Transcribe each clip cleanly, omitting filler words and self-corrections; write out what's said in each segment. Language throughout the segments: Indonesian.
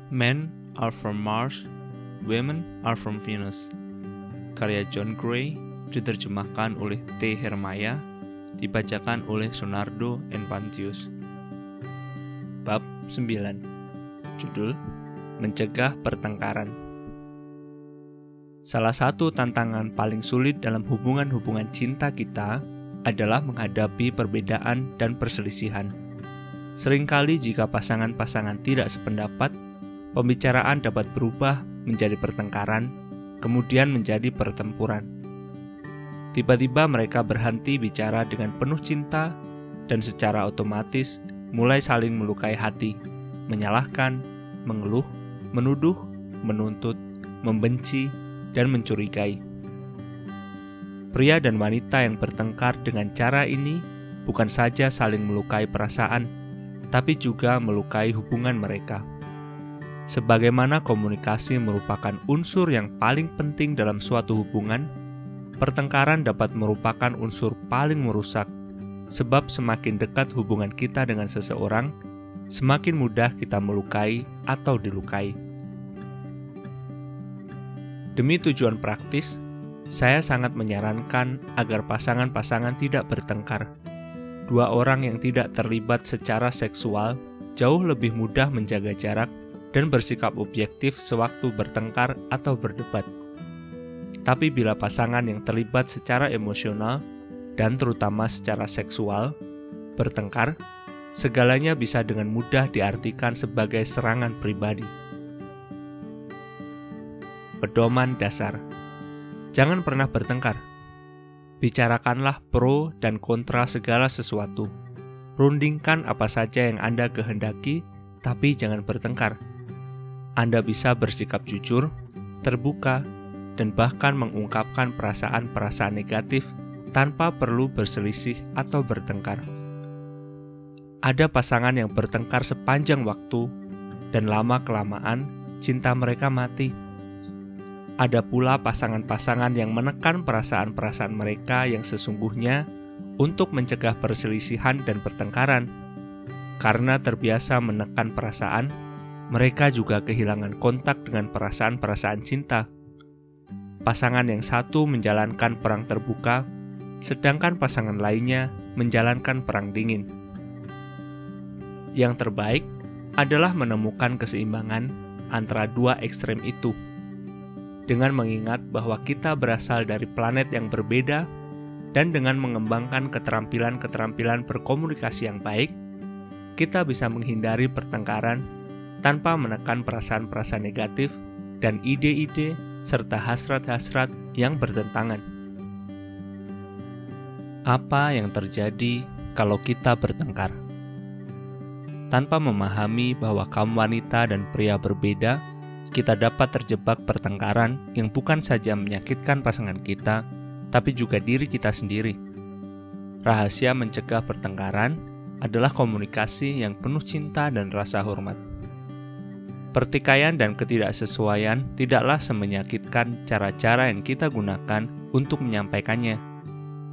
Men are from Mars, Women are from Venus. Karya John Gray, diterjemahkan oleh T. Hermaya, dibacakan oleh Sonardo Enpantius. Bab 9. Judul: Mencegah Pertengkaran. Salah satu tantangan paling sulit dalam hubungan-hubungan cinta kita adalah menghadapi perbedaan dan perselisihan. Seringkali jika pasangan-pasangan tidak sependapat, pembicaraan dapat berubah menjadi pertengkaran, kemudian menjadi pertempuran. Tiba-tiba mereka berhenti bicara dengan penuh cinta dan secara otomatis mulai saling melukai hati, menyalahkan, mengeluh, menuduh, menuntut, membenci, dan mencurigai. Pria dan wanita yang bertengkar dengan cara ini bukan saja saling melukai perasaan, tapi juga melukai hubungan mereka. Sebagaimana komunikasi merupakan unsur yang paling penting dalam suatu hubungan, pertengkaran dapat merupakan unsur paling merusak, sebab semakin dekat hubungan kita dengan seseorang, semakin mudah kita melukai atau dilukai. Demi tujuan praktis, saya sangat menyarankan agar pasangan-pasangan tidak bertengkar. Dua orang yang tidak terlibat secara seksual jauh lebih mudah menjaga jarak dan bersikap objektif sewaktu bertengkar atau berdebat. Tapi bila pasangan yang terlibat secara emosional dan terutama secara seksual bertengkar, segalanya bisa dengan mudah diartikan sebagai serangan pribadi. Pedoman dasar: jangan pernah bertengkar. Bicarakanlah pro dan kontra segala sesuatu. Rundingkan apa saja yang Anda kehendaki, tapi jangan bertengkar. Anda bisa bersikap jujur, terbuka, dan bahkan mengungkapkan perasaan-perasaan negatif tanpa perlu berselisih atau bertengkar. Ada pasangan yang bertengkar sepanjang waktu, dan lama-kelamaan cinta mereka mati. Ada pula pasangan-pasangan yang menekan perasaan-perasaan mereka yang sesungguhnya untuk mencegah perselisihan dan pertengkaran. Karena terbiasa menekan perasaan, mereka juga kehilangan kontak dengan perasaan-perasaan cinta. Pasangan yang satu menjalankan perang terbuka, sedangkan pasangan lainnya menjalankan perang dingin. Yang terbaik adalah menemukan keseimbangan antara dua ekstrem itu. Dengan mengingat bahwa kita berasal dari planet yang berbeda dan dengan mengembangkan keterampilan-keterampilan berkomunikasi yang baik, kita bisa menghindari pertengkaran tanpa menekan perasaan-perasaan negatif dan ide-ide serta hasrat-hasrat yang bertentangan. Apa yang terjadi kalau kita bertengkar? Tanpa memahami bahwa kaum wanita dan pria berbeda, kita dapat terjebak pertengkaran yang bukan saja menyakitkan pasangan kita, tapi juga diri kita sendiri. Rahasia mencegah pertengkaran adalah komunikasi yang penuh cinta dan rasa hormat. Pertikaian dan ketidaksesuaian tidaklah semenyakitkan cara-cara yang kita gunakan untuk menyampaikannya.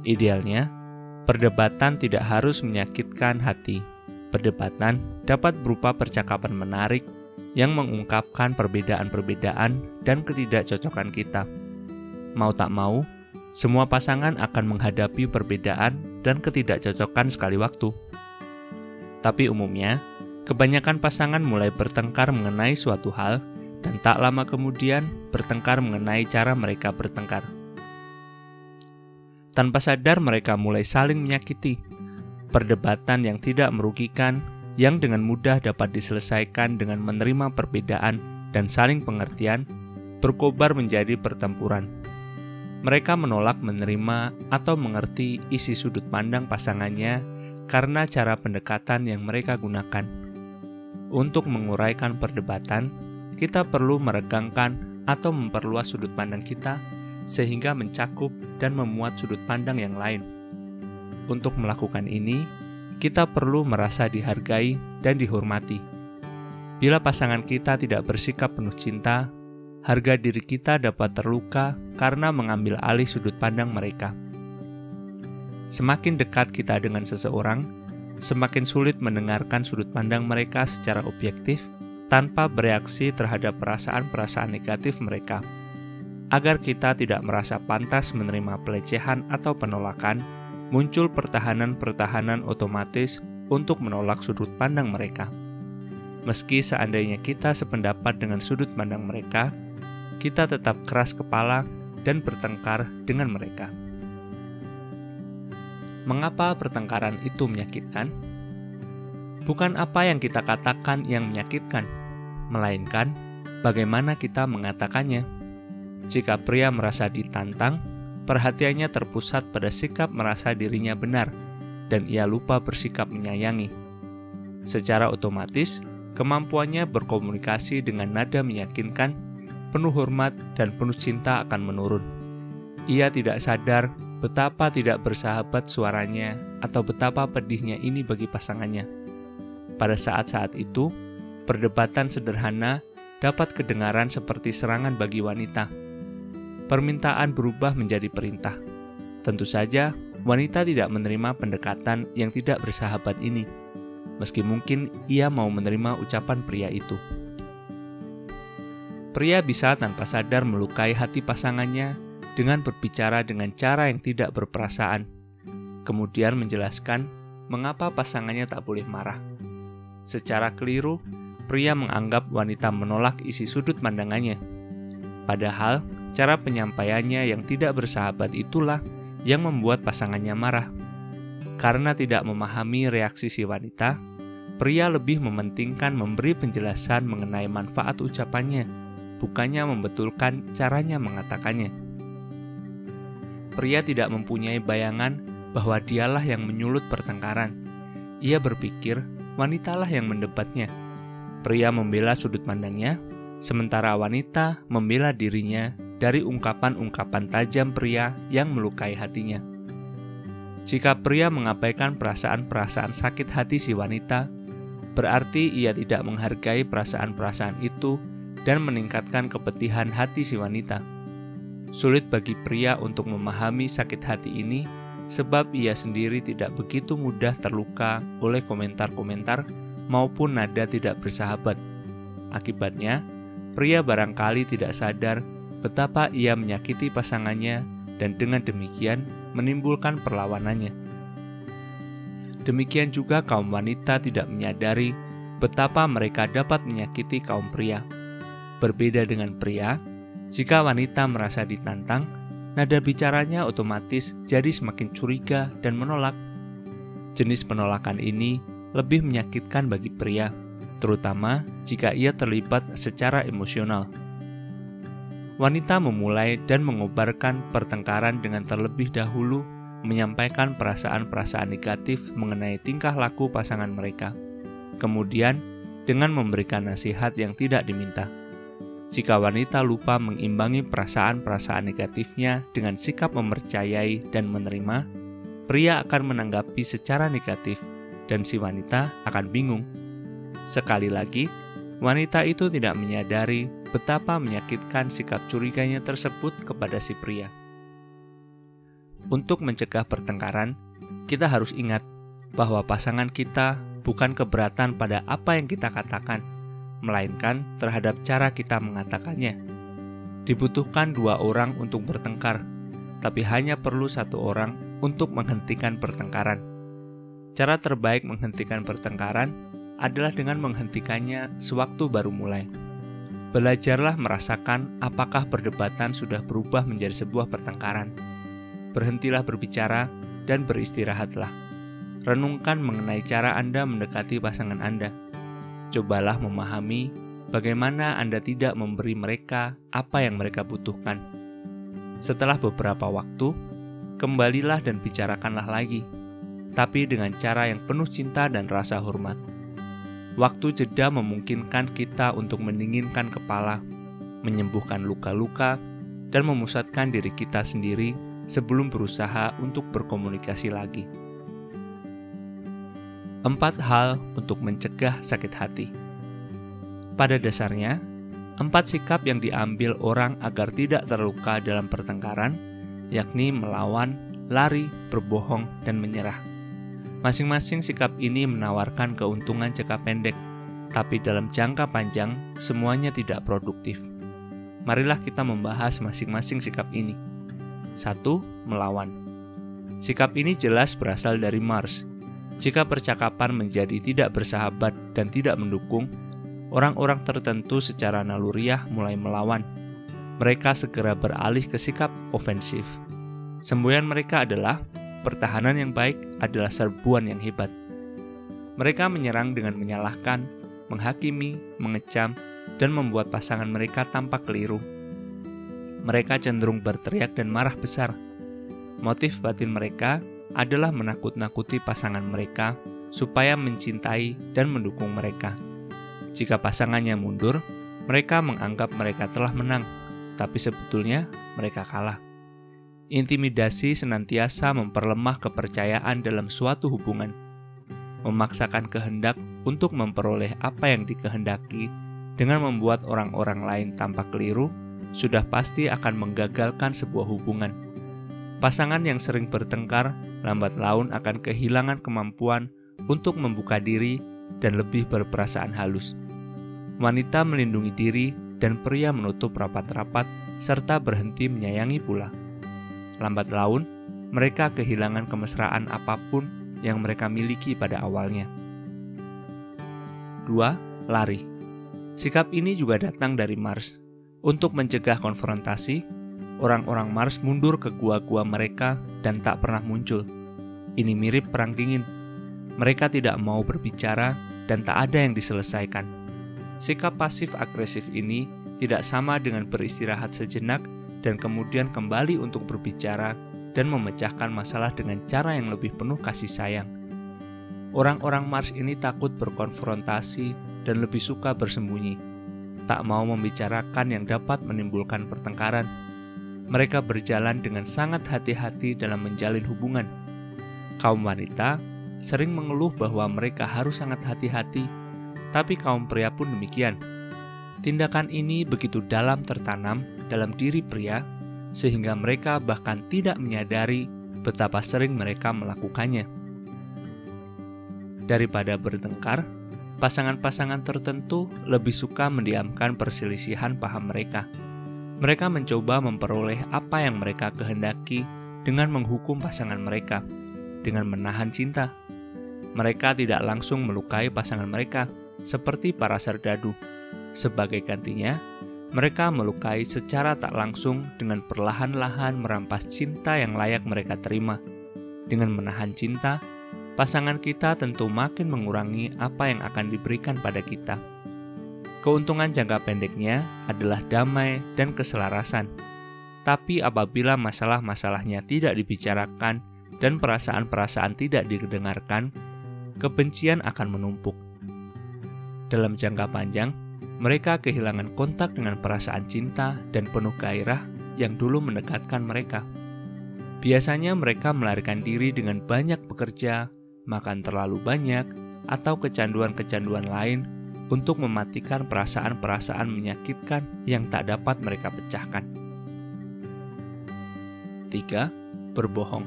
Idealnya, perdebatan tidak harus menyakitkan hati. Perdebatan dapat berupa percakapan menarik yang mengungkapkan perbedaan-perbedaan dan ketidakcocokan kita. Mau tak mau, semua pasangan akan menghadapi perbedaan dan ketidakcocokan sekali waktu. Tapi umumnya, kebanyakan pasangan mulai bertengkar mengenai suatu hal dan tak lama kemudian bertengkar mengenai cara mereka bertengkar. Tanpa sadar mereka mulai saling menyakiti. Perdebatan yang tidak merugikan, yang dengan mudah dapat diselesaikan dengan menerima perbedaan dan saling pengertian, berkobar menjadi pertempuran. Mereka menolak menerima atau mengerti isi sudut pandang pasangannya karena cara pendekatan yang mereka gunakan. Untuk menguraikan perdebatan, kita perlu meregangkan atau memperluas sudut pandang kita sehingga mencakup dan memuat sudut pandang yang lain. Untuk melakukan ini, kita perlu merasa dihargai dan dihormati. Bila pasangan kita tidak bersikap penuh cinta, harga diri kita dapat terluka karena mengambil alih sudut pandang mereka. Semakin dekat kita dengan seseorang, semakin sulit mendengarkan sudut pandang mereka secara objektif tanpa bereaksi terhadap perasaan-perasaan negatif mereka, agar kita tidak merasa pantas menerima pelecehan atau penolakan. Muncul pertahanan-pertahanan otomatis untuk menolak sudut pandang mereka. Meski seandainya kita sependapat dengan sudut pandang mereka, kita tetap keras kepala dan bertengkar dengan mereka. Mengapa pertengkaran itu menyakitkan? Bukan apa yang kita katakan yang menyakitkan, melainkan bagaimana kita mengatakannya. Jika pria merasa ditantang, perhatiannya terpusat pada sikap merasa dirinya benar, dan ia lupa bersikap menyayangi. Secara otomatis, kemampuannya berkomunikasi dengan nada meyakinkan, penuh hormat, dan penuh cinta akan menurun. Ia tidak sadar betapa tidak bersahabat suaranya atau betapa pedihnya ini bagi pasangannya. Pada saat-saat itu, perdebatan sederhana dapat kedengaran seperti serangan bagi wanita. Permintaan berubah menjadi perintah. Tentu saja, wanita tidak menerima pendekatan yang tidak bersahabat ini, meski mungkin ia mau menerima ucapan pria itu. Pria bisa tanpa sadar melukai hati pasangannya dengan berbicara dengan cara yang tidak berperasaan, kemudian menjelaskan mengapa pasangannya tak boleh marah. Secara keliru, pria menganggap wanita menolak isi sudut pandangannya. Padahal, cara penyampaiannya yang tidak bersahabat itulah yang membuat pasangannya marah. Karena tidak memahami reaksi si wanita, pria lebih mementingkan memberi penjelasan mengenai manfaat ucapannya, bukannya membetulkan caranya mengatakannya. Pria tidak mempunyai bayangan bahwa dialah yang menyulut pertengkaran. Ia berpikir wanitalah yang mendebatnya. Pria membela sudut pandangnya, sementara wanita membela dirinya dari ungkapan-ungkapan tajam pria yang melukai hatinya. Jika pria mengabaikan perasaan-perasaan sakit hati si wanita, berarti ia tidak menghargai perasaan-perasaan itu dan meningkatkan kepedihan hati si wanita. Sulit bagi pria untuk memahami sakit hati ini sebab ia sendiri tidak begitu mudah terluka oleh komentar-komentar maupun nada tidak bersahabat. Akibatnya, pria barangkali tidak sadar betapa ia menyakiti pasangannya dan dengan demikian menimbulkan perlawanannya. Demikian juga kaum wanita tidak menyadari betapa mereka dapat menyakiti kaum pria. Berbeda dengan pria, jika wanita merasa ditantang, nada bicaranya otomatis jadi semakin curiga dan menolak. Jenis penolakan ini lebih menyakitkan bagi pria, terutama jika ia terlibat secara emosional. Wanita memulai dan mengobarkan pertengkaran dengan terlebih dahulu menyampaikan perasaan-perasaan negatif mengenai tingkah laku pasangan mereka. Kemudian, dengan memberikan nasihat yang tidak diminta. Jika wanita lupa mengimbangi perasaan-perasaan negatifnya dengan sikap mempercayai dan menerima, pria akan menanggapi secara negatif dan si wanita akan bingung. Sekali lagi, wanita itu tidak menyadari betapa menyakitkan sikap curiganya tersebut kepada si pria. Untuk mencegah pertengkaran, kita harus ingat bahwa pasangan kita bukan keberatan pada apa yang kita katakan, melainkan terhadap cara kita mengatakannya. Dibutuhkan 2 orang untuk bertengkar, tapi hanya perlu 1 orang untuk menghentikan pertengkaran. Cara terbaik menghentikan pertengkaran adalah dengan menghentikannya sewaktu baru mulai. Belajarlah merasakan apakah perdebatan sudah berubah menjadi sebuah pertengkaran. Berhentilah berbicara dan beristirahatlah. Renungkan mengenai cara Anda mendekati pasangan Anda. Cobalah memahami bagaimana Anda tidak memberi mereka apa yang mereka butuhkan. Setelah beberapa waktu, kembalilah dan bicarakanlah lagi, tapi dengan cara yang penuh cinta dan rasa hormat. Waktu jeda memungkinkan kita untuk mendinginkan kepala, menyembuhkan luka-luka, dan memusatkan diri kita sendiri sebelum berusaha untuk berkomunikasi lagi. 4 hal untuk mencegah sakit hati. Pada dasarnya, 4 sikap yang diambil orang agar tidak terluka dalam pertengkaran, yakni melawan, lari, berbohong, dan menyerah. Masing-masing sikap ini menawarkan keuntungan jangka pendek, tapi dalam jangka panjang semuanya tidak produktif. Marilah kita membahas masing-masing sikap ini. 1. Melawan. Sikap ini jelas berasal dari Mars. Jika percakapan menjadi tidak bersahabat dan tidak mendukung, orang-orang tertentu secara naluriah mulai melawan. Mereka segera beralih ke sikap ofensif. Semboyan mereka adalah, pertahanan yang baik adalah serbuan yang hebat. Mereka menyerang dengan menyalahkan, menghakimi, mengecam, dan membuat pasangan mereka tampak keliru. Mereka cenderung berteriak dan marah besar. Motif batin mereka adalah menakut-nakuti pasangan mereka supaya mencintai dan mendukung mereka. Jika pasangannya mundur, mereka menganggap mereka telah menang, tapi sebetulnya mereka kalah. Intimidasi senantiasa memperlemah kepercayaan dalam suatu hubungan. Memaksakan kehendak untuk memperoleh apa yang dikehendaki dengan membuat orang-orang lain tampak keliru sudah pasti akan menggagalkan sebuah hubungan. Pasangan yang sering bertengkar lambat laun akan kehilangan kemampuan untuk membuka diri dan lebih berperasaan halus. Wanita melindungi diri dan pria menutup rapat-rapat serta berhenti menyayangi pula. Lambat laun, mereka kehilangan kemesraan apapun yang mereka miliki pada awalnya. 2. Lari. Sikap ini juga datang dari Mars. Untuk mencegah konfrontasi, orang-orang Mars mundur ke gua-gua mereka dan tak pernah muncul. Ini mirip perang dingin. Mereka tidak mau berbicara dan tak ada yang diselesaikan. Sikap pasif-agresif ini tidak sama dengan beristirahat sejenak dan kemudian kembali untuk berbicara dan memecahkan masalah dengan cara yang lebih penuh kasih sayang. Orang-orang Mars ini takut berkonfrontasi dan lebih suka bersembunyi. Tak mau membicarakan yang dapat menimbulkan pertengkaran. Mereka berjalan dengan sangat hati-hati dalam menjalin hubungan. Kaum wanita sering mengeluh bahwa mereka harus sangat hati-hati, tapi kaum pria pun demikian. Tindakan ini begitu dalam tertanam dalam diri pria, sehingga mereka bahkan tidak menyadari betapa sering mereka melakukannya. Daripada bertengkar, pasangan-pasangan tertentu lebih suka mendiamkan perselisihan paham mereka. Mereka mencoba memperoleh apa yang mereka kehendaki dengan menghukum pasangan mereka, dengan menahan cinta. Mereka tidak langsung melukai pasangan mereka, seperti para serdadu. Sebagai gantinya, mereka melukai secara tak langsung dengan perlahan-lahan merampas cinta yang layak mereka terima. Dengan menahan cinta, pasangan kita tentu makin mengurangi apa yang akan diberikan pada kita. Keuntungan jangka pendeknya adalah damai dan keselarasan. Tapi apabila masalah-masalahnya tidak dibicarakan dan perasaan-perasaan tidak didengarkan, kebencian akan menumpuk. Dalam jangka panjang, mereka kehilangan kontak dengan perasaan cinta dan penuh gairah yang dulu mendekatkan mereka. Biasanya mereka melarikan diri dengan banyak bekerja, makan terlalu banyak, atau kecanduan-kecanduan lain untuk mematikan perasaan-perasaan menyakitkan yang tak dapat mereka pecahkan. 3. Berbohong.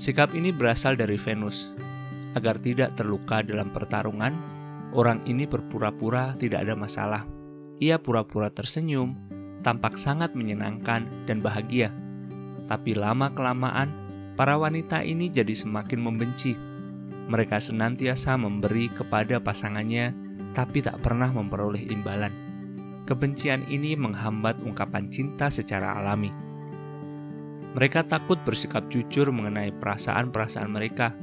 Sikap ini berasal dari Venus. Agar tidak terluka dalam pertarungan, orang ini berpura-pura tidak ada masalah. Ia pura-pura tersenyum, tampak sangat menyenangkan dan bahagia. Tapi lama-kelamaan, para wanita ini jadi semakin membenci. Mereka senantiasa memberi kepada pasangannya, tapi tak pernah memperoleh imbalan. Kebencian ini menghambat ungkapan cinta secara alami. Mereka takut bersikap jujur mengenai perasaan-perasaan mereka,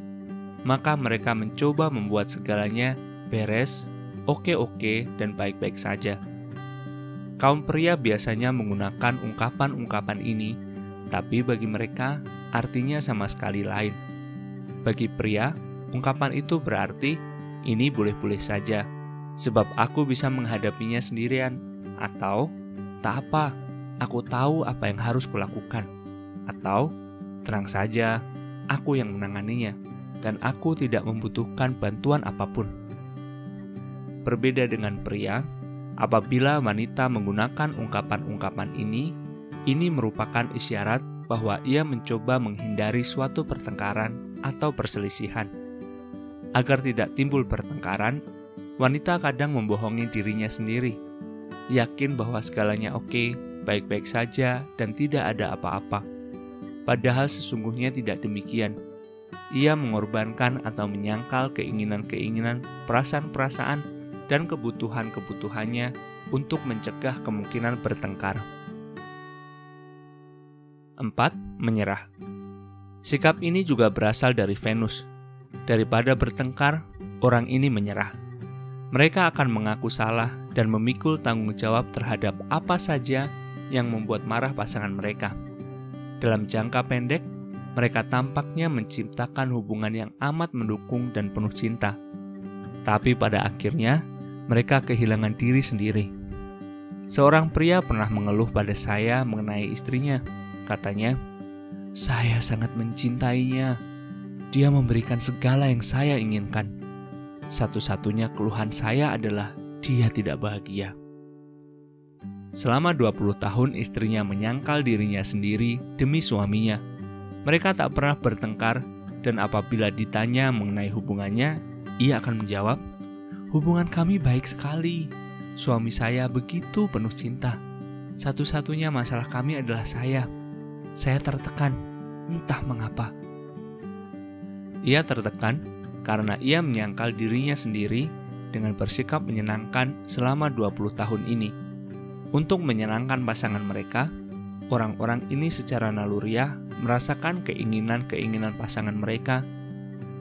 maka mereka mencoba membuat segalanya beres, oke-oke, dan baik-baik saja. Kaum pria biasanya menggunakan ungkapan-ungkapan ini, tapi bagi mereka artinya sama sekali lain. Bagi pria, ungkapan itu berarti, ini boleh-boleh saja, sebab aku bisa menghadapinya sendirian, atau tak apa, aku tahu apa yang harus kulakukan, atau tenang saja, aku yang menanganinya, dan aku tidak membutuhkan bantuan apapun. Berbeda dengan pria, apabila wanita menggunakan ungkapan-ungkapan ini merupakan isyarat bahwa ia mencoba menghindari suatu pertengkaran atau perselisihan. Agar tidak timbul pertengkaran, Wanita kadang membohongi dirinya sendiri, yakin bahwa segalanya oke, baik-baik saja, dan tidak ada apa-apa. Padahal sesungguhnya tidak demikian. Ia mengorbankan atau menyangkal keinginan-keinginan, perasaan-perasaan, dan kebutuhan-kebutuhannya untuk mencegah kemungkinan bertengkar. 4. Menyerah. Sikap ini juga berasal dari Venus. Daripada bertengkar, orang ini menyerah. Mereka akan mengaku salah dan memikul tanggung jawab terhadap apa saja yang membuat marah pasangan mereka. Dalam jangka pendek, mereka tampaknya menciptakan hubungan yang amat mendukung dan penuh cinta. Tapi pada akhirnya, mereka kehilangan diri sendiri. Seorang pria pernah mengeluh pada saya mengenai istrinya. Katanya, "Saya sangat mencintainya. Dia memberikan segala yang saya inginkan. Satu-satunya keluhan saya adalah dia tidak bahagia." Selama 20 tahun istrinya menyangkal dirinya sendiri demi suaminya. Mereka tak pernah bertengkar, dan apabila ditanya mengenai hubungannya, ia akan menjawab, "Hubungan kami baik sekali. Suami saya begitu penuh cinta. Satu-satunya masalah kami adalah saya. Saya tertekan, entah mengapa." Ia tertekan karena ia menyangkal dirinya sendiri dengan bersikap menyenangkan selama 20 tahun ini. Untuk menyenangkan pasangan mereka, orang-orang ini secara naluriah merasakan keinginan-keinginan pasangan mereka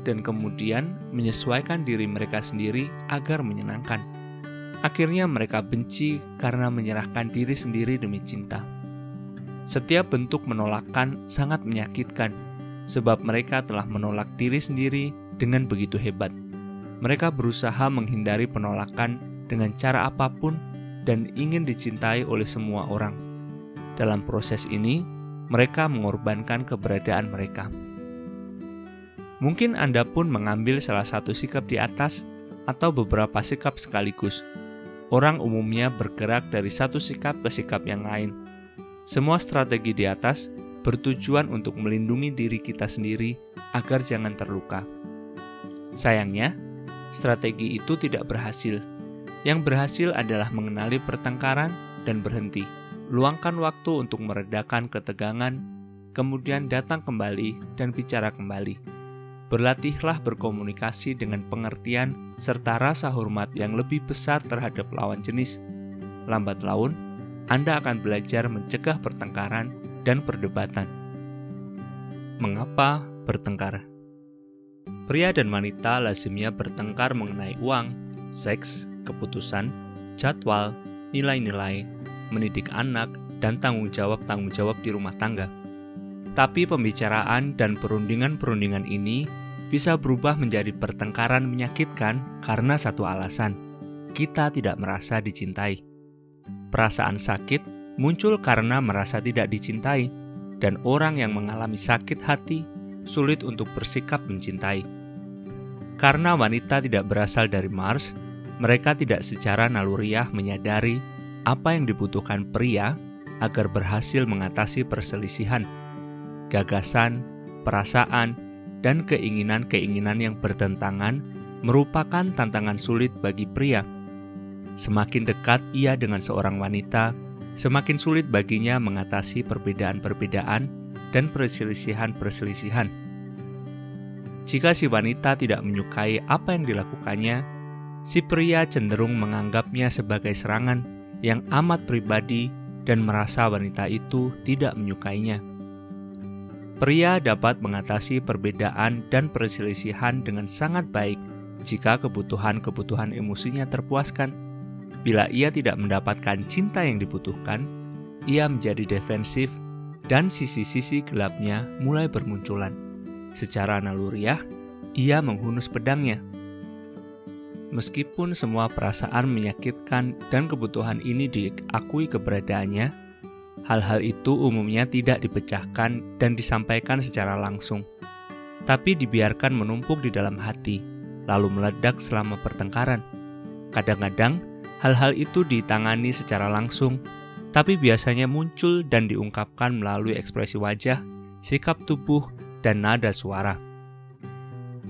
dan kemudian menyesuaikan diri mereka sendiri agar menyenangkan. Akhirnya mereka benci karena menyerahkan diri sendiri demi cinta. Setiap bentuk penolakan sangat menyakitkan, sebab mereka telah menolak diri sendiri dengan begitu hebat. Mereka berusaha menghindari penolakan dengan cara apapun dan ingin dicintai oleh semua orang. Dalam proses ini, mereka mengorbankan keberadaan mereka. Mungkin Anda pun mengambil salah satu sikap di atas atau beberapa sikap sekaligus. Orang umumnya bergerak dari satu sikap ke sikap yang lain. Semua strategi di atas bertujuan untuk melindungi diri kita sendiri agar jangan terluka. Sayangnya, strategi itu tidak berhasil. Yang berhasil adalah mengenali pertengkaran dan berhenti. Luangkan waktu untuk meredakan ketegangan, kemudian datang kembali dan bicara kembali. Berlatihlah berkomunikasi dengan pengertian serta rasa hormat yang lebih besar terhadap lawan jenis. Lambat laun, Anda akan belajar mencegah pertengkaran dan perdebatan. Mengapa bertengkar? Pria dan wanita lazimnya bertengkar mengenai uang, seks, keputusan, jadwal, nilai-nilai, mendidik anak, dan tanggung jawab di rumah tangga. Tapi pembicaraan dan perundingan-perundingan ini bisa berubah menjadi pertengkaran menyakitkan karena satu alasan: kita tidak merasa dicintai. Perasaan sakit muncul karena merasa tidak dicintai, dan orang yang mengalami sakit hati sulit untuk bersikap mencintai. Karena wanita tidak berasal dari Mars, mereka tidak secara naluriah menyadari apa yang dibutuhkan pria agar berhasil mengatasi perselisihan, gagasan, perasaan, dan keinginan-keinginan yang bertentangan merupakan tantangan sulit bagi pria. Semakin dekat ia dengan seorang wanita, semakin sulit baginya mengatasi perbedaan-perbedaan dan perselisihan-perselisihan. Jika si wanita tidak menyukai apa yang dilakukannya, si pria cenderung menganggapnya sebagai serangan yang amat pribadi dan merasa wanita itu tidak menyukainya. Pria dapat mengatasi perbedaan dan perselisihan dengan sangat baik jika kebutuhan-kebutuhan emosinya terpuaskan. Bila ia tidak mendapatkan cinta yang dibutuhkan, ia menjadi defensif dan sisi-sisi gelapnya mulai bermunculan. Secara naluriah, ia menghunus pedangnya. Meskipun semua perasaan menyakitkan dan kebutuhan ini diakui keberadaannya, hal-hal itu umumnya tidak dipecahkan dan disampaikan secara langsung, tapi dibiarkan menumpuk di dalam hati, lalu meledak selama pertengkaran. Kadang-kadang, hal-hal itu ditangani secara langsung, tapi biasanya muncul dan diungkapkan melalui ekspresi wajah, sikap tubuh, dan nada suara.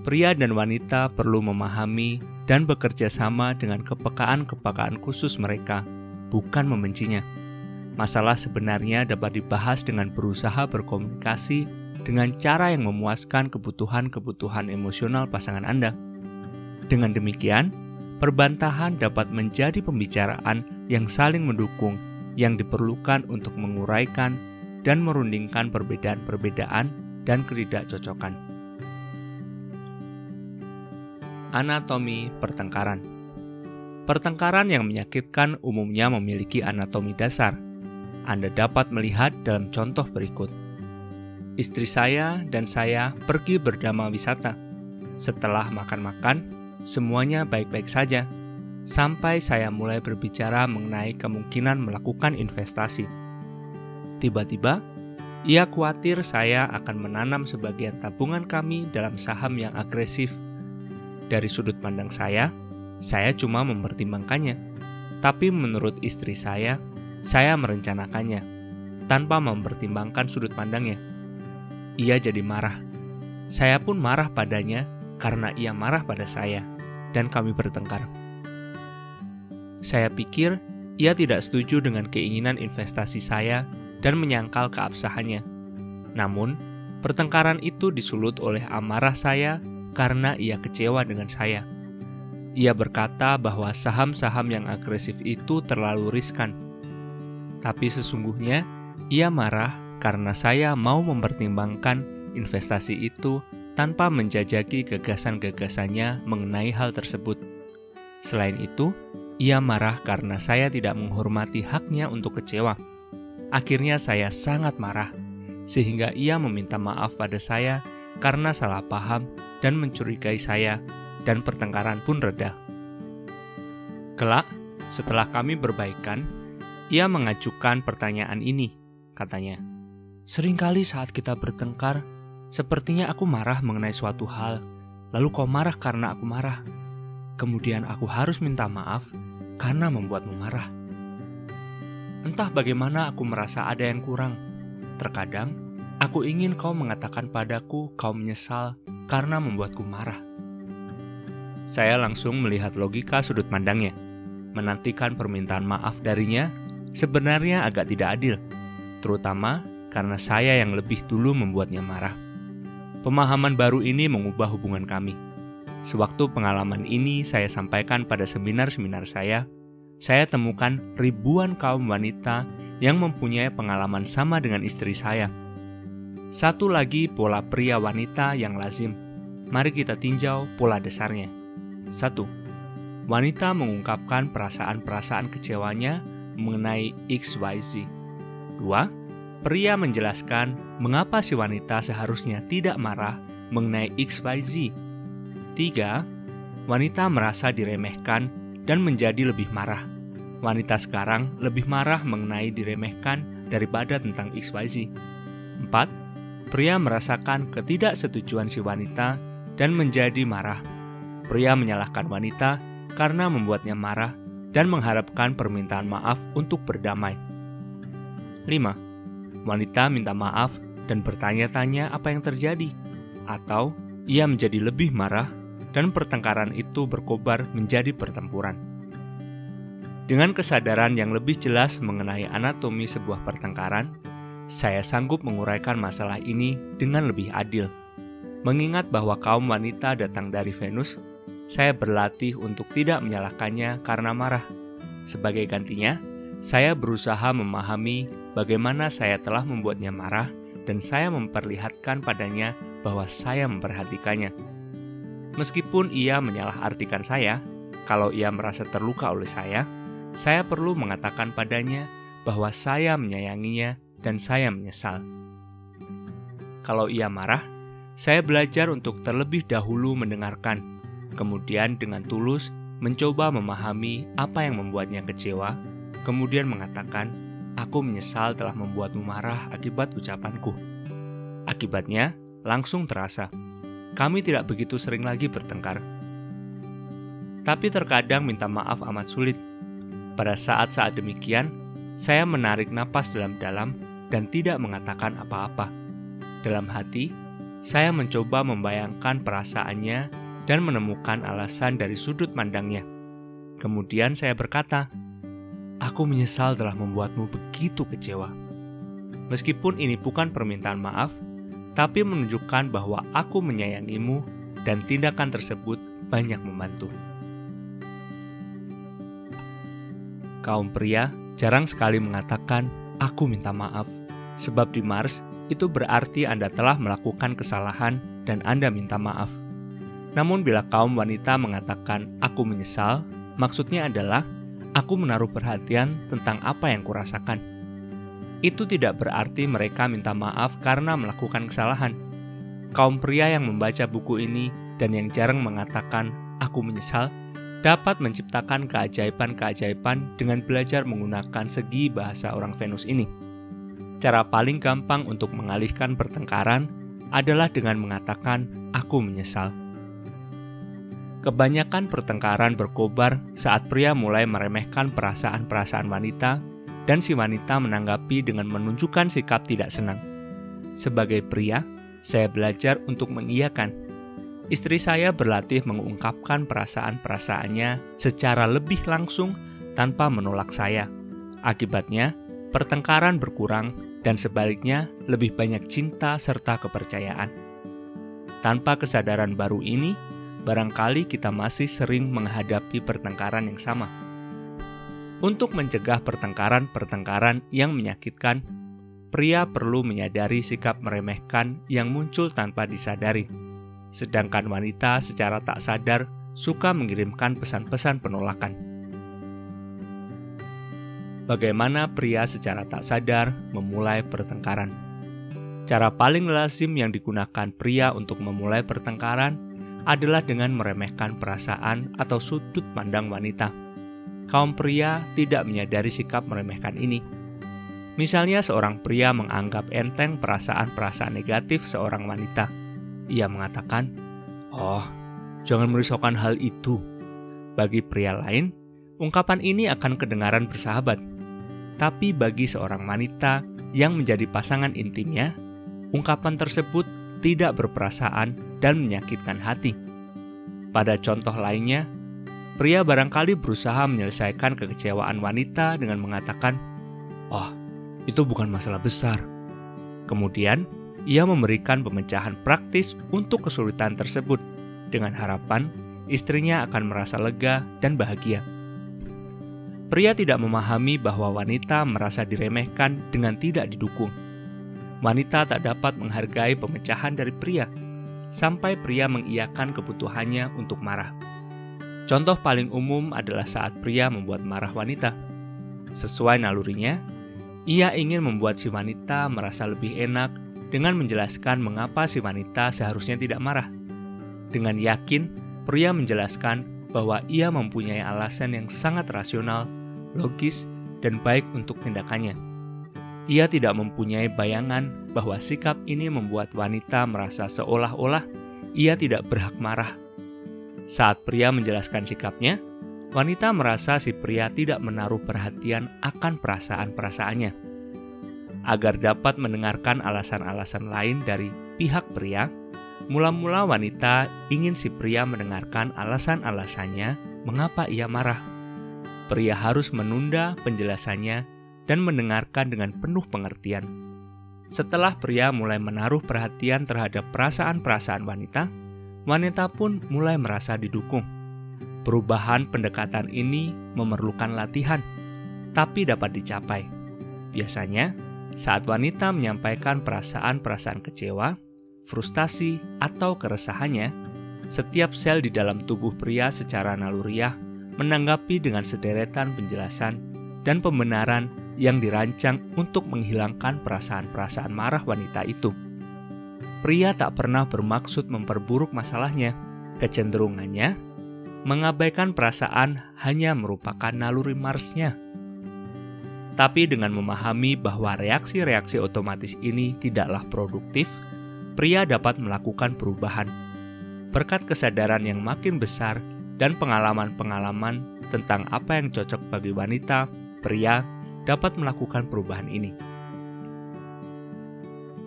pria dan wanita perlu memahami dan bekerja sama dengan kepekaan-kepekaan khusus mereka, bukan membencinya. Masalah sebenarnya dapat dibahas dengan berusaha berkomunikasi dengan cara yang memuaskan kebutuhan-kebutuhan emosional pasangan Anda. Dengan demikian, perbantahan dapat menjadi pembicaraan yang saling mendukung, yang diperlukan untuk menguraikan dan merundingkan perbedaan-perbedaan dan ketidakcocokan. Anatomi pertengkaran. Pertengkaran yang menyakitkan umumnya memiliki anatomi dasar. Anda dapat melihat dalam contoh berikut. Istri saya dan saya pergi berdama wisata. Setelah makan-makan, semuanya baik-baik saja, sampai saya mulai berbicara mengenai kemungkinan melakukan investasi. Tiba-tiba, ia khawatir saya akan menanam sebagian tabungan kami dalam saham yang agresif. Dari sudut pandang saya cuma mempertimbangkannya. Tapi menurut istri saya merencanakannya, tanpa mempertimbangkan sudut pandangnya. Ia jadi marah. Saya pun marah padanya karena ia marah pada saya, dan kami bertengkar. Saya pikir ia tidak setuju dengan keinginan investasi saya dan menyangkal keabsahannya. Namun, pertengkaran itu disulut oleh amarah saya karena ia kecewa dengan saya. Ia berkata bahwa saham-saham yang agresif itu terlalu riskan. Tapi sesungguhnya, ia marah karena saya mau mempertimbangkan investasi itu tanpa menjajaki gagasan-gagasannya mengenai hal tersebut. Selain itu, ia marah karena saya tidak menghormati haknya untuk kecewa. Akhirnya saya sangat marah, sehingga ia meminta maaf pada saya karena salah paham dan mencurigai saya, dan pertengkaran pun reda. Kelak, setelah kami berbaikan, ia mengajukan pertanyaan ini, katanya. Seringkali saat kita bertengkar, sepertinya aku marah mengenai suatu hal, lalu kau marah karena aku marah. Kemudian aku harus minta maaf karena membuatmu marah. Entah bagaimana aku merasa ada yang kurang. Terkadang, aku ingin kau mengatakan padaku kau menyesal karena membuatku marah. Saya langsung melihat logika sudut pandangnya. Menantikan permintaan maaf darinya sebenarnya agak tidak adil, terutama karena saya yang lebih dulu membuatnya marah. Pemahaman baru ini mengubah hubungan kami. Sewaktu pengalaman ini saya sampaikan pada seminar-seminar saya temukan ribuan kaum wanita yang mempunyai pengalaman sama dengan istri saya. Satu lagi pola pria wanita yang lazim. Mari kita tinjau pola dasarnya. 1. Wanita mengungkapkan perasaan-perasaan kecewanya mengenai XYZ. 2. Pria menjelaskan mengapa si wanita seharusnya tidak marah mengenai XYZ. 3. Wanita merasa diremehkan dan menjadi lebih marah. Wanita sekarang lebih marah mengenai diremehkan daripada tentang XYZ. 4. Pria merasakan ketidaksetujuan si wanita dan menjadi marah. Pria menyalahkan wanita karena membuatnya marah dan mengharapkan permintaan maaf untuk berdamai. 5. Wanita minta maaf dan bertanya-tanya apa yang terjadi, atau ia menjadi lebih marah dan pertengkaran itu berkobar menjadi pertempuran. Dengan kesadaran yang lebih jelas mengenai anatomi sebuah pertengkaran, saya sanggup menguraikan masalah ini dengan lebih adil. Mengingat bahwa kaum wanita datang dari Venus, saya berlatih untuk tidak menyalahkannya karena marah. Sebagai gantinya, saya berusaha memahami bagaimana saya telah membuatnya marah dan saya memperlihatkan padanya bahwa saya memperhatikannya. Meskipun ia menyalahartikan saya, kalau ia merasa terluka oleh saya perlu mengatakan padanya bahwa saya menyayanginya dan saya menyesal. Kalau ia marah, saya belajar untuk terlebih dahulu mendengarkan, kemudian dengan tulus mencoba memahami apa yang membuatnya kecewa, kemudian mengatakan, aku menyesal telah membuatmu marah akibat ucapanku. Akibatnya, langsung terasa, kami tidak begitu sering lagi bertengkar. Tapi terkadang minta maaf amat sulit. Pada saat-saat demikian, saya menarik napas dalam-dalam dan tidak mengatakan apa-apa. Dalam hati, saya mencoba membayangkan perasaannya dan menemukan alasan dari sudut pandangnya. Kemudian saya berkata, "Aku menyesal telah membuatmu begitu kecewa." Meskipun ini bukan permintaan maaf, tapi menunjukkan bahwa aku menyayangimu dan tindakan tersebut banyak membantu. Kaum pria jarang sekali mengatakan, "Aku minta maaf," sebab di Mars itu berarti Anda telah melakukan kesalahan dan Anda minta maaf. Namun bila kaum wanita mengatakan, "Aku menyesal," maksudnya adalah, aku menaruh perhatian tentang apa yang kurasakan. Itu tidak berarti mereka minta maaf karena melakukan kesalahan. Kaum pria yang membaca buku ini dan yang jarang mengatakan, "Aku menyesal," dapat menciptakan keajaiban-keajaiban dengan belajar menggunakan segi bahasa orang Venus ini. Cara paling gampang untuk mengalihkan pertengkaran adalah dengan mengatakan, "Aku menyesal." Kebanyakan pertengkaran berkobar saat pria mulai meremehkan perasaan-perasaan wanita dan si wanita menanggapi dengan menunjukkan sikap tidak senang. Sebagai pria, saya belajar untuk mengiyakan. Istri saya berlatih mengungkapkan perasaan-perasaannya secara lebih langsung tanpa menolak saya. Akibatnya, pertengkaran berkurang dan sebaliknya lebih banyak cinta serta kepercayaan. Tanpa kesadaran baru ini, barangkali kita masih sering menghadapi pertengkaran yang sama. Untuk mencegah pertengkaran-pertengkaran yang menyakitkan, pria perlu menyadari sikap meremehkan yang muncul tanpa disadari. Sedangkan wanita secara tak sadar suka mengirimkan pesan-pesan penolakan. Bagaimana pria secara tak sadar memulai pertengkaran? Cara paling lazim yang digunakan pria untuk memulai pertengkaran adalah dengan meremehkan perasaan atau sudut pandang wanita. Kaum pria tidak menyadari sikap meremehkan ini. Misalnya seorang pria menganggap enteng perasaan-perasaan negatif seorang wanita. Ia mengatakan, "Oh, jangan merisaukan hal itu." Bagi pria lain, ungkapan ini akan kedengaran bersahabat. Tapi bagi seorang wanita yang menjadi pasangan intimnya, ungkapan tersebut tidak berperasaan dan menyakitkan hati. Pada contoh lainnya, pria barangkali berusaha menyelesaikan kekecewaan wanita dengan mengatakan, "Oh, itu bukan masalah besar." Kemudian, ia memberikan pemecahan praktis untuk kesulitan tersebut dengan harapan istrinya akan merasa lega dan bahagia. Pria tidak memahami bahwa wanita merasa diremehkan dengan tidak didukung. Wanita tak dapat menghargai pemecahan dari pria, sampai pria mengiyakan kebutuhannya untuk marah. Contoh paling umum adalah saat pria membuat marah wanita. Sesuai nalurinya, ia ingin membuat si wanita merasa lebih enak dengan menjelaskan mengapa si wanita seharusnya tidak marah. Dengan yakin, pria menjelaskan bahwa ia mempunyai alasan yang sangat rasional, logis, dan baik untuk tindakannya. Ia tidak mempunyai bayangan bahwa sikap ini membuat wanita merasa seolah-olah ia tidak berhak marah. Saat pria menjelaskan sikapnya, wanita merasa si pria tidak menaruh perhatian akan perasaan-perasaannya. Agar dapat mendengarkan alasan-alasan lain dari pihak pria, mula-mula wanita ingin si pria mendengarkan alasan-alasannya mengapa ia marah. Pria harus menunda penjelasannya dan mendengarkan dengan penuh pengertian. Setelah pria mulai menaruh perhatian terhadap perasaan-perasaan wanita, wanita pun mulai merasa didukung. Perubahan pendekatan ini memerlukan latihan, tapi dapat dicapai. Biasanya, saat wanita menyampaikan perasaan-perasaan kecewa, frustasi, atau keresahannya, setiap sel di dalam tubuh pria secara naluriah menanggapi dengan sederetan penjelasan dan pembenaran yang dirancang untuk menghilangkan perasaan-perasaan marah wanita itu. Pria tak pernah bermaksud memperburuk masalahnya. Kecenderungannya mengabaikan perasaan hanya merupakan naluri Marsnya. Tapi dengan memahami bahwa reaksi-reaksi otomatis ini tidaklah produktif, pria dapat melakukan perubahan. Berkat kesadaran yang makin besar dan pengalaman-pengalaman tentang apa yang cocok bagi wanita, pria dapat melakukan perubahan ini.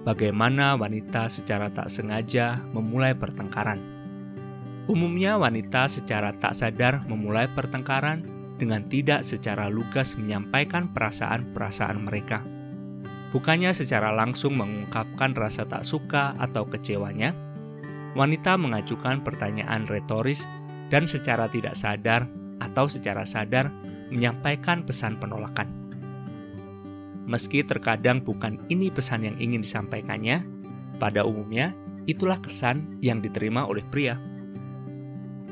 bagaimana wanita secara tak sengaja memulai pertengkaran. Umumnya wanita secara tak sadar memulai pertengkaran dengan tidak secara lugas menyampaikan perasaan-perasaan mereka. Bukannya secara langsung mengungkapkan rasa tak suka atau kecewanya, wanita mengajukan pertanyaan retoris dan secara tidak sadar atau secara sadar menyampaikan pesan penolakan. Meski terkadang bukan ini pesan yang ingin disampaikannya, pada umumnya itulah kesan yang diterima oleh pria.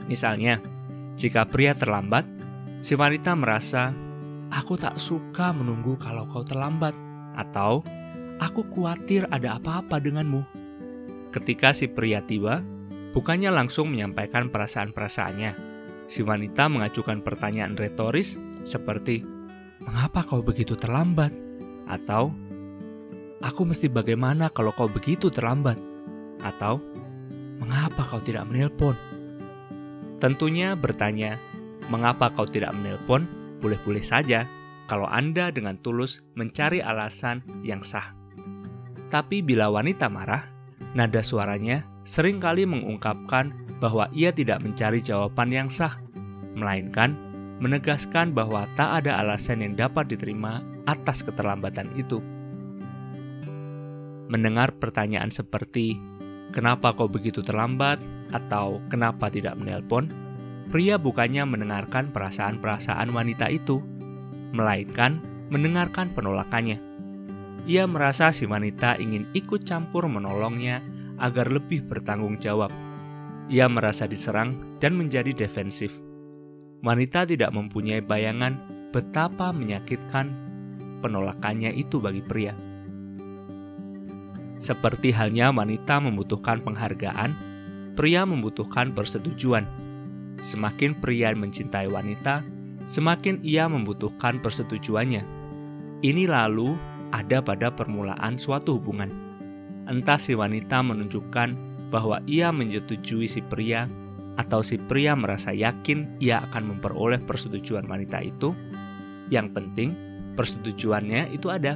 Misalnya, jika pria terlambat, si wanita merasa, "Aku tak suka menunggu kalau kau terlambat," atau "Aku khawatir ada apa-apa denganmu." Ketika si pria tiba, bukannya langsung menyampaikan perasaan-perasaannya, si wanita mengajukan pertanyaan retoris seperti, "Mengapa kau begitu terlambat?" Atau, "Aku mesti bagaimana kalau kau begitu terlambat?" Atau, "Mengapa kau tidak menelpon?" Tentunya bertanya, "Mengapa kau tidak menelpon?" boleh-boleh saja kalau Anda dengan tulus mencari alasan yang sah. Tapi bila wanita marah, nada suaranya seringkali mengungkapkan bahwa ia tidak mencari jawaban yang sah, melainkan menegaskan bahwa tak ada alasan yang dapat diterima atas keterlambatan itu. Mendengar pertanyaan seperti, "Kenapa kau begitu terlambat?" atau "Kenapa tidak menelpon?" pria bukannya mendengarkan perasaan-perasaan wanita itu, melainkan mendengarkan penolakannya. Ia merasa si wanita ingin ikut campur menolongnya agar lebih bertanggung jawab. Ia merasa diserang dan menjadi defensif. Wanita tidak mempunyai bayangan betapa menyakitkan penolakannya itu bagi pria. Seperti halnya wanita membutuhkan penghargaan, pria membutuhkan persetujuan. Semakin pria mencintai wanita, semakin ia membutuhkan persetujuannya. Ini lalu ada pada permulaan suatu hubungan. Entah si wanita menunjukkan bahwa ia menyetujui si pria, atau si pria merasa yakin ia akan memperoleh persetujuan wanita itu. Yang penting, persetujuannya itu ada.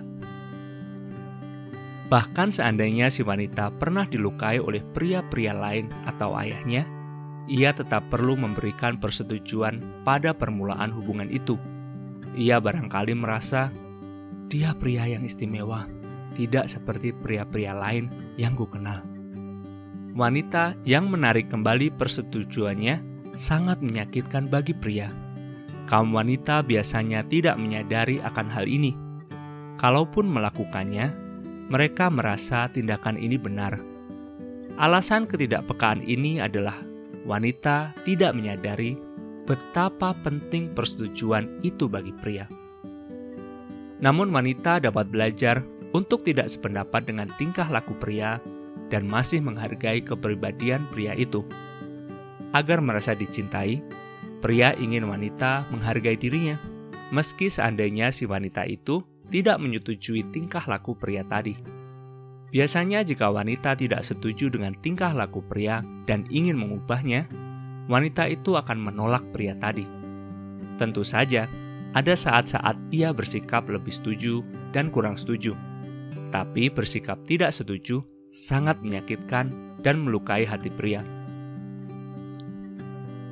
Bahkan seandainya si wanita pernah dilukai oleh pria-pria lain atau ayahnya, ia tetap perlu memberikan persetujuan pada permulaan hubungan itu. Ia barangkali merasa, "Dia pria yang istimewa, tidak seperti pria-pria lain yang kukenal." Wanita yang menarik kembali persetujuannya sangat menyakitkan bagi pria. Kaum wanita biasanya tidak menyadari akan hal ini. Kalaupun melakukannya, mereka merasa tindakan ini benar. Alasan ketidakpekaan ini adalah wanita tidak menyadari betapa penting persetujuan itu bagi pria. Namun wanita dapat belajar untuk tidak sependapat dengan tingkah laku pria dan masih menghargai kepribadian pria itu. Agar merasa dicintai, pria ingin wanita menghargai dirinya, meski seandainya si wanita itu tidak menyetujui tingkah laku pria tadi. Biasanya jika wanita tidak setuju dengan tingkah laku pria dan ingin mengubahnya, wanita itu akan menolak pria tadi. Tentu saja, ada saat-saat ia bersikap lebih setuju dan kurang setuju. Tapi bersikap tidak setuju sangat menyakitkan dan melukai hati pria.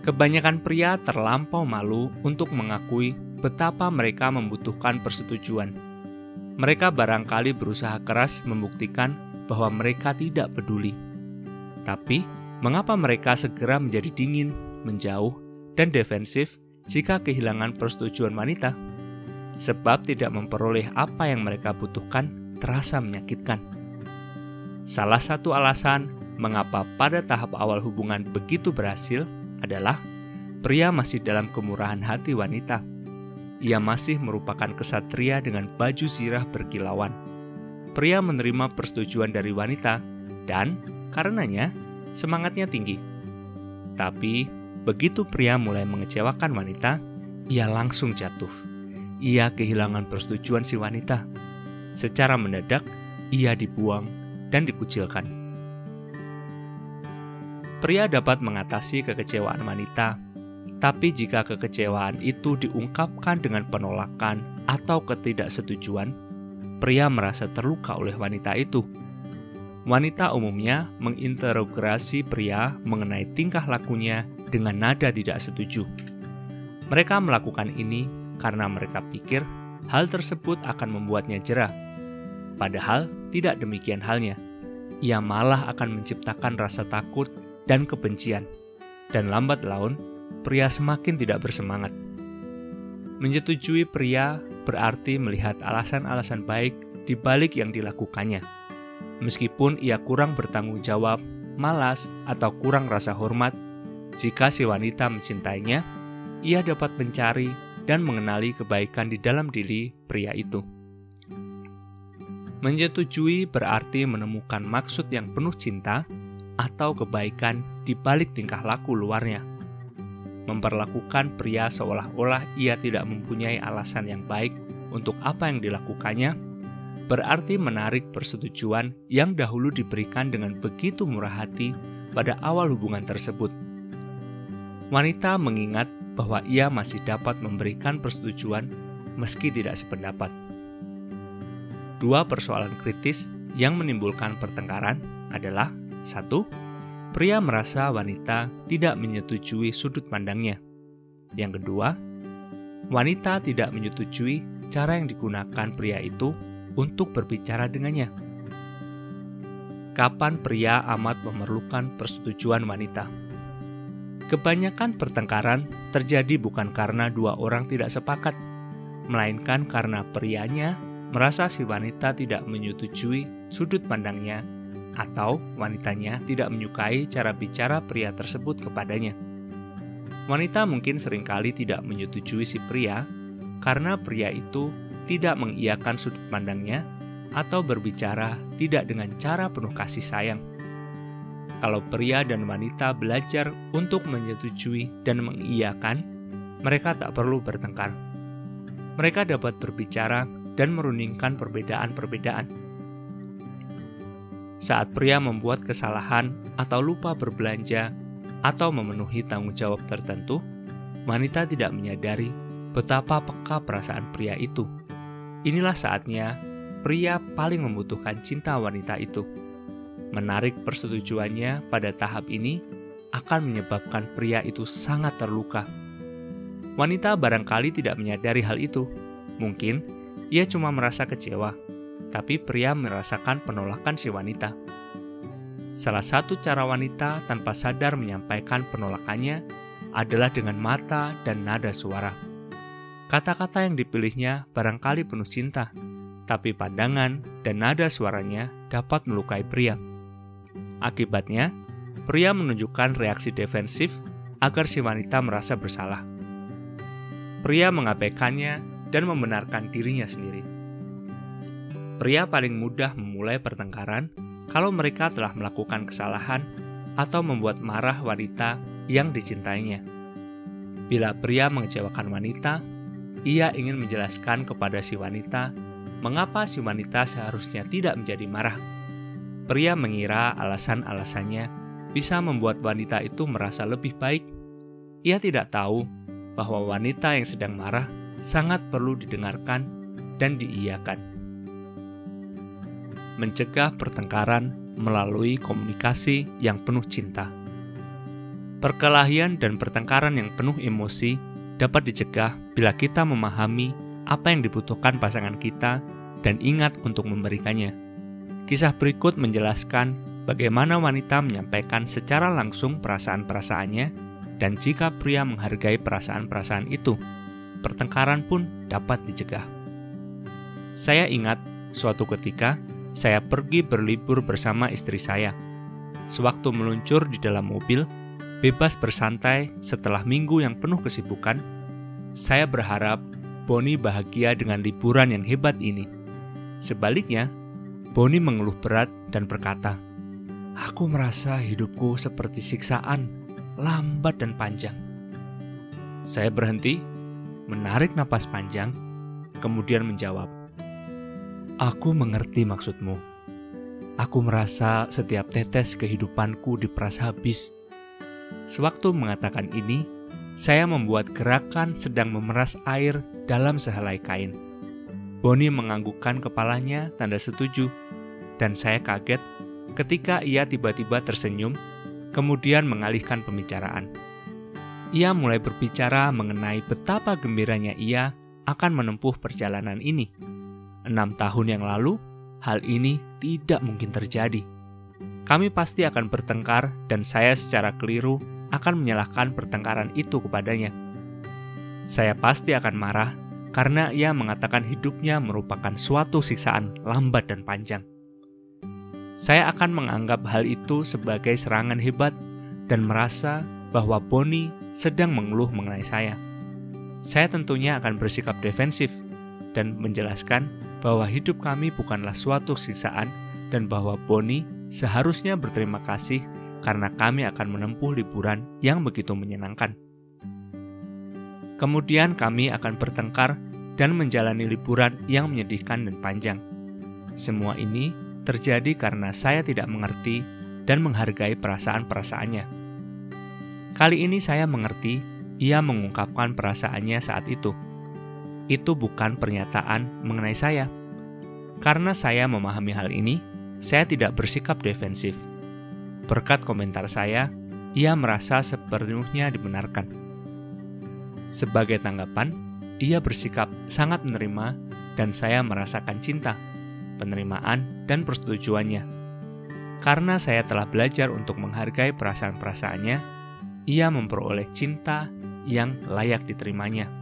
Kebanyakan pria terlampau malu untuk mengakui betapa mereka membutuhkan persetujuan. Mereka barangkali berusaha keras membuktikan bahwa mereka tidak peduli. Tapi, mengapa mereka segera menjadi dingin, menjauh, dan defensif jika kehilangan persetujuan wanita? Sebab tidak memperoleh apa yang mereka butuhkan terasa menyakitkan. Salah satu alasan mengapa pada tahap awal hubungan begitu berhasil adalah pria masih dalam kemurahan hati wanita. Ia masih merupakan kesatria dengan baju zirah berkilauan. Pria menerima persetujuan dari wanita dan karenanya semangatnya tinggi. Tapi begitu pria mulai mengecewakan wanita, ia langsung jatuh. Ia kehilangan persetujuan si wanita. Secara mendadak, ia dibuang dan dikucilkan. Pria dapat mengatasi kekecewaan wanita, tapi jika kekecewaan itu diungkapkan dengan penolakan atau ketidaksetujuan, pria merasa terluka oleh wanita itu. wanita umumnya menginterogasi pria mengenai tingkah lakunya dengan nada tidak setuju. Mereka melakukan ini karena mereka pikir hal tersebut akan membuatnya jera. Padahal tidak demikian halnya. Ia malah akan menciptakan rasa takut dan kebencian. Dan lambat laun, pria semakin tidak bersemangat. Menyetujui pria berarti melihat alasan-alasan baik di balik yang dilakukannya. Meskipun ia kurang bertanggung jawab, malas, atau kurang rasa hormat, jika si wanita mencintainya, ia dapat mencari dan mengenali kebaikan di dalam diri pria itu. Menyetujui berarti menemukan maksud yang penuh cinta atau kebaikan di balik tingkah laku luarnya. Memperlakukan pria seolah-olah ia tidak mempunyai alasan yang baik untuk apa yang dilakukannya, berarti menarik persetujuan yang dahulu diberikan dengan begitu murah hati pada awal hubungan tersebut. Wanita mengingat bahwa ia masih dapat memberikan persetujuan meski tidak sependapat. Dua persoalan kritis yang menimbulkan pertengkaran adalah: 1. Pria merasa wanita tidak menyetujui sudut pandangnya. Yang kedua, wanita tidak menyetujui cara yang digunakan pria itu untuk berbicara dengannya. Kapan pria amat memerlukan persetujuan wanita? Kebanyakan pertengkaran terjadi bukan karena dua orang tidak sepakat, melainkan karena prianya merasa si wanita tidak menyetujui sudut pandangnya atau wanitanya tidak menyukai cara bicara pria tersebut kepadanya. Wanita mungkin seringkali tidak menyetujui si pria karena pria itu tidak mengiyakan sudut pandangnya atau berbicara tidak dengan cara penuh kasih sayang. Kalau pria dan wanita belajar untuk menyetujui dan mengiyakan, mereka tak perlu bertengkar. Mereka dapat berbicara dan merundingkan perbedaan-perbedaan. Saat pria membuat kesalahan atau lupa berbelanja atau memenuhi tanggung jawab tertentu, wanita tidak menyadari betapa peka perasaan pria itu. Inilah saatnya pria paling membutuhkan cinta wanita itu. Menarik persetujuannya pada tahap ini akan menyebabkan pria itu sangat terluka. Wanita barangkali tidak menyadari hal itu. Mungkin ia cuma merasa kecewa, tapi pria merasakan penolakan si wanita. Salah satu cara wanita tanpa sadar menyampaikan penolakannya adalah dengan mata dan nada suara. Kata-kata yang dipilihnya barangkali penuh cinta, tapi pandangan dan nada suaranya dapat melukai pria. Akibatnya, pria menunjukkan reaksi defensif agar si wanita merasa bersalah. Pria mengabaikannya dan membenarkan dirinya sendiri. Pria paling mudah memulai pertengkaran kalau mereka telah melakukan kesalahan atau membuat marah wanita yang dicintainya. Bila pria mengecewakan wanita, ia ingin menjelaskan kepada si wanita mengapa si wanita seharusnya tidak menjadi marah. Pria mengira alasan-alasannya bisa membuat wanita itu merasa lebih baik. Ia tidak tahu bahwa wanita yang sedang marah sangat perlu didengarkan dan diiyakan. Mencegah pertengkaran melalui komunikasi yang penuh cinta. Perkelahian dan pertengkaran yang penuh emosi dapat dicegah bila kita memahami apa yang dibutuhkan pasangan kita dan ingat untuk memberikannya. Kisah berikut menjelaskan bagaimana wanita menyampaikan secara langsung perasaan-perasaannya, dan jika pria menghargai perasaan-perasaan itu, pertengkaran pun dapat dicegah. Saya ingat suatu ketika saya pergi berlibur bersama istri saya. Sewaktu meluncur di dalam mobil, bebas bersantai setelah minggu yang penuh kesibukan, saya berharap Bonnie bahagia dengan liburan yang hebat ini. Sebaliknya, Bonnie mengeluh berat dan berkata, "Aku merasa hidupku seperti siksaan, lambat dan panjang." Saya berhenti, menarik napas panjang, kemudian menjawab, "Aku mengerti maksudmu. Aku merasa setiap tetes kehidupanku diperas habis." Sewaktu mengatakan ini, saya membuat gerakan sedang memeras air dalam sehelai kain. Bonnie menganggukkan kepalanya tanda setuju, dan saya kaget ketika ia tiba-tiba tersenyum, kemudian mengalihkan pembicaraan. Ia mulai berbicara mengenai betapa gembiranya ia akan menempuh perjalanan ini. 6 tahun yang lalu, hal ini tidak mungkin terjadi. Kami pasti akan bertengkar dan saya secara keliru akan menyalahkan pertengkaran itu kepadanya. Saya pasti akan marah karena ia mengatakan hidupnya merupakan suatu siksaan lambat dan panjang. Saya akan menganggap hal itu sebagai serangan hebat dan merasa bahwa Bonnie sedang mengeluh mengenai saya. Saya tentunya akan bersikap defensif dan menjelaskan bahwa hidup kami bukanlah suatu siksaan dan bahwa Bonnie seharusnya berterima kasih karena kami akan menempuh liburan yang begitu menyenangkan. Kemudian kami akan bertengkar dan menjalani liburan yang menyedihkan dan panjang. Semua ini terjadi karena saya tidak mengerti dan menghargai perasaan-perasaannya. Kali ini saya mengerti ia mengungkapkan perasaannya saat itu. Itu bukan pernyataan mengenai saya. Karena saya memahami hal ini, saya tidak bersikap defensif. Berkat komentar saya, ia merasa sepenuhnya dibenarkan. Sebagai tanggapan, ia bersikap sangat menerima dan saya merasakan cinta, penerimaan, dan persetujuannya. Karena saya telah belajar untuk menghargai perasaan-perasaannya, ia memperoleh cinta yang layak diterimanya.